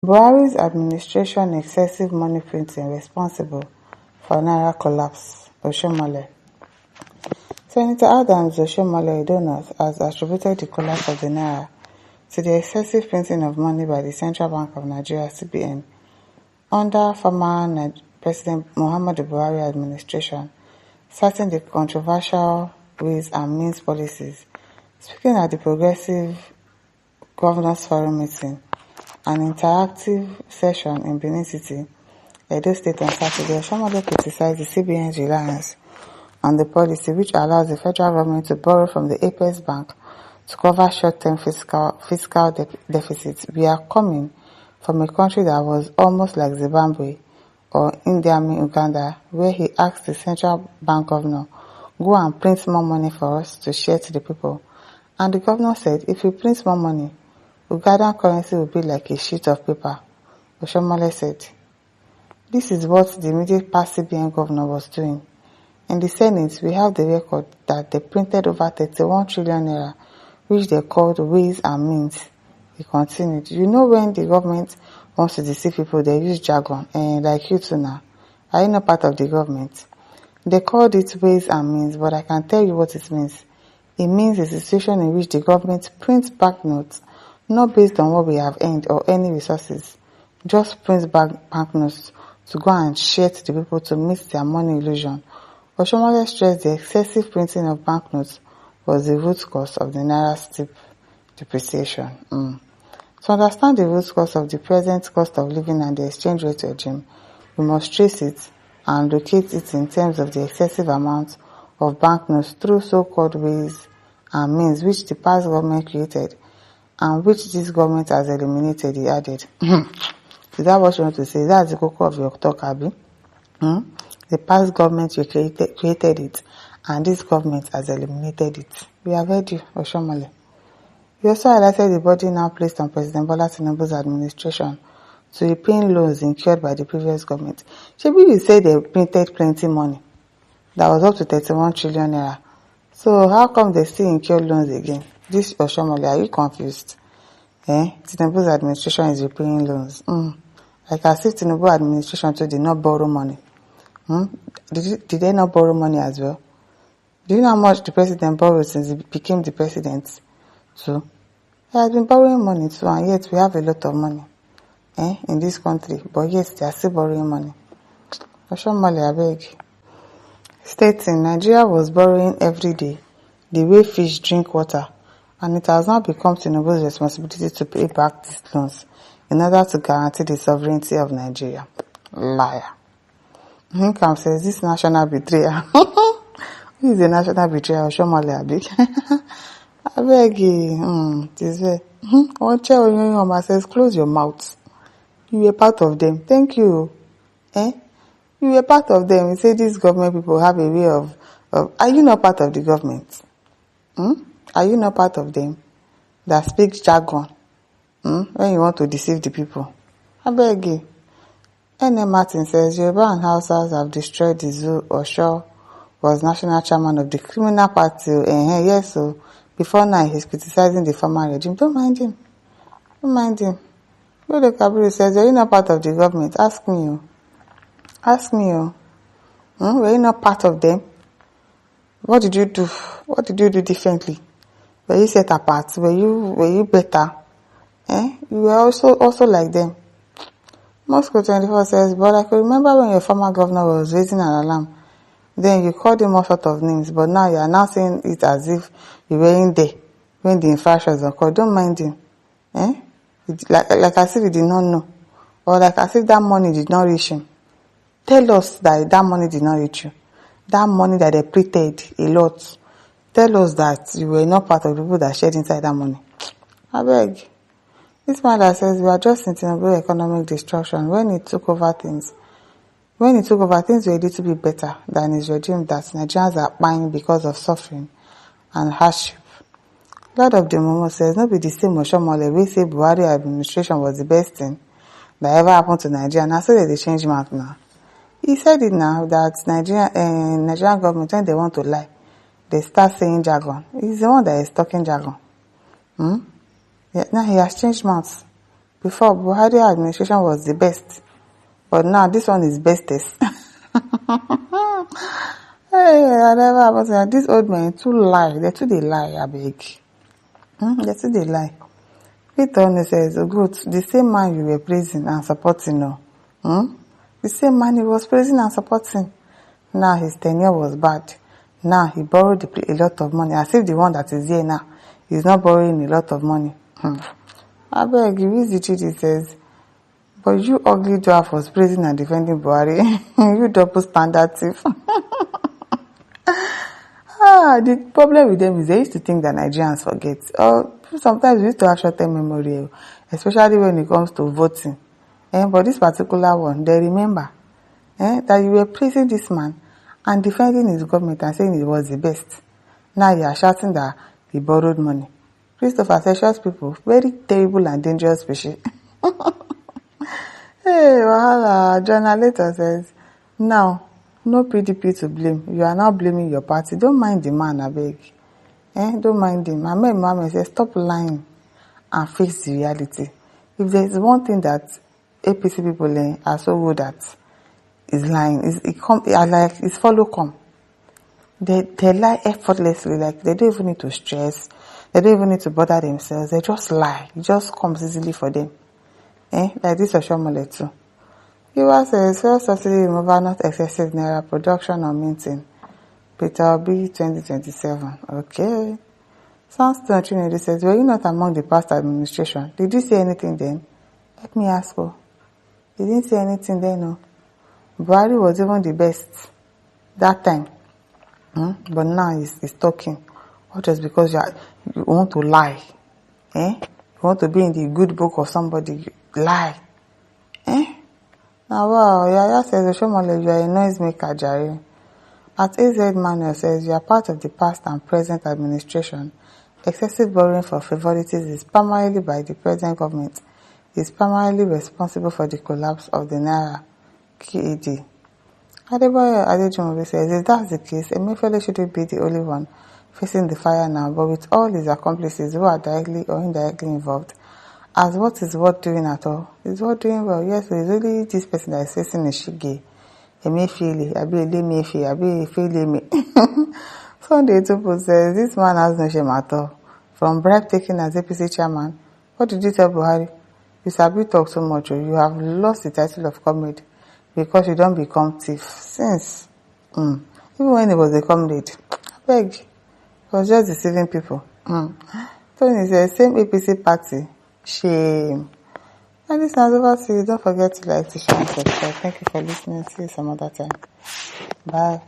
Buhari's administration excessive money printing responsible for Naira collapse, Oshiomhole. Senator Adams Oshiomhole donors has attributed the collapse of the Naira to the excessive printing of money by the Central Bank of Nigeria (CBN) under former President Muhammadu Buhari administration, citing the controversial ways and means policies. Speaking at the Progressive Governors Forum meeting, an interactive session in Benin City, Edo State on Saturday, Oshiomhole criticized the CBN's reliance on the policy which allows the federal government to borrow from the Apex Bank to cover short-term fiscal deficits. We are coming from a country that was almost like Zimbabwe or Idi Amin Uganda, where he asked the central bank governor, go and print more money for us to share to the people. And the governor said, if we print more money, Ugandan currency will be like a sheet of paper. Oshiomhole said, this is what the immediate past CBN governor was doing. In the Senate, we have the record that they printed over 31 trillion naira, which they called ways and means. He continued, you know when the government wants to deceive people, they use jargon, like you two now. Are you not part of the government? They called it ways and means, but I can tell you what it means. It means a situation in which the government prints banknotes, not based on what we have earned or any resources, just prints banknotes to go and share to the people to meet their money illusion. Oshiomhole stressed the excessive printing of banknotes was the root cause of the Naira's steep depreciation. To understand the root cause of the present cost of living and the exchange rate regime, we must trace it and locate it in terms of the excessive amount of banknotes through so-called ways and means which the past government created and which this government has eliminated, he added. Is that what you want to say? That's the cocoa of your talk, Abi? The past government created it, and this government has eliminated it. We have heard you, Oshiomhole. You also highlighted the burden now placed on President Bola Tinubu's administration to repay loans incurred by the previous government. Maybe you say they printed plenty money that was up to 31 trillion naira. So how come they still incur loans again? This Oshiomhole, are you confused? Tinubu's administration is repaying loans. Like as if Tinubu administration too did not borrow money. Did they not borrow money as well? Do you know how much the president borrowed since he became the president too? He has been borrowing money too, and yet we have a lot of money in this country, but yet they are still borrowing money. Oshiomhole, I beg. Stating Nigeria was borrowing every day, the way fish drink water, and it has now become Tinubu's responsibility to pay back these loans in order to guarantee the sovereignty of Nigeria. Liar. Hinkam says, this national betrayal. Who is the national betrayal? Oshiomhole, I beg. I beg you. This way. Oche says, close your mouth. You were part of them. Thank you. You were part of them. You say these government people have a way of are you not part of the government? Are you not part of them that speak jargon when you want to deceive the people? I beg you. N.A. Martin says, Yoruba and Hausas have destroyed the zoo. Osho was national chairman of the criminal party. Yes, so before now he's criticizing the former regime. Don't mind him. Don't mind him. Brother Kaburu says, are you not part of the government? Ask me. Ask me. Were you not part of them? What did you do? What did you do differently? Were you set apart? Were you better? You were also like them. Moscow 24 says, but I could remember when your former governor was raising an alarm. Then you called him all sorts of names, but now you are now saying it as if you weren't there when the infractions occurred. Don't mind him. Like as if he did not know. Or like as if that money did not reach him. Tell us that money did not reach you. That money that they printed a lot. Tell us that you were not part of the people that shared inside that money. I beg. This man that says we are just in Tinubu economic destruction. When he took over things were a little bit better than his regime that Nigerians are buying because of suffering and hardship. Lord of the Momo says, no be the same Oshiomhole we say Buhari administration was the best thing that ever happened to Nigeria. Now so they change mouth now. He said it now that Nigerian government, when they want to lie, they start saying jargon. He's the one that is talking jargon. Yeah, now he has changed mouths. Before, Buhari administration was the best. But now, this one is bestest. Hey, I never was like, this old man too lie. They too they lie, I beg. They too they lie. Peter Ono says, oh, good, the same man you were praising and supporting now. The same man he was praising and supporting. Now his tenure was bad. Now he borrowed a lot of money. As if the one that is here now is not borrowing a lot of money. I beg, you read the cheat, it says, but you ugly dwarf was praising and defending Buhari. You double standard thief. The problem with them is they used to think that Nigerians forget. Or sometimes we used to have short-term memory, especially when it comes to voting. But this particular one, they remember that you were praising this man and defending his government and saying it was the best. Now you are shouting that he borrowed money. Christopher Sessions people, very terrible and dangerous species. Hey, Wahala, journalist says, now, no PDP to blame. You are now blaming your party. Don't mind the man, I beg. Don't mind him. Ahmed Mohammed says, stop lying and face the reality. If there is one thing that APC people are so good at, is lying. It's follow come. They lie effortlessly. Like, they don't even need to stress. They don't even need to bother themselves. They just lie. It just comes easily for them. Like this Oshiomhole too. Viewers says, fuel subsidy removal not excessive Naira production or minting. Peter Obi 2027. Okay. Soundstone Trinity says, were you not among the past administration? Did you see anything then? Let me ask you. You didn't see anything then, no? Buhari was even the best that time. But now he's talking. Or just because you want to lie. You want to be in the good book of somebody. You lie. Now, wow, Yaya says, Oshiomhole, you are a noisemaker, Jare. At AZ Manuel says, you are part of the past and present administration. Excessive borrowing for frivolities is primarily by the present government. Is primarily responsible for the collapse of the Naira KED. Adeboye Adejumobi says, if that's the case, Emefiele shouldn't be the only one facing the fire now, but with all his accomplices who are directly or indirectly involved, as what is worth doing at all? Is worth doing well? Yes, so it's only this person that is facing a shige. Emefiele, Sunday Tupu says, this man has no shame at all. From bribe taking as APC chairman, what did you tell Buhari? You sabi talk so much, you have lost the title of comrade because you don't become thief. Since, even when he was a comrade, I beg, he was just deceiving people. Tony says, same APC party. Shame. And this is over to you. Don't forget to like, to share, and subscribe. Thank you for listening. See you some other time. Bye.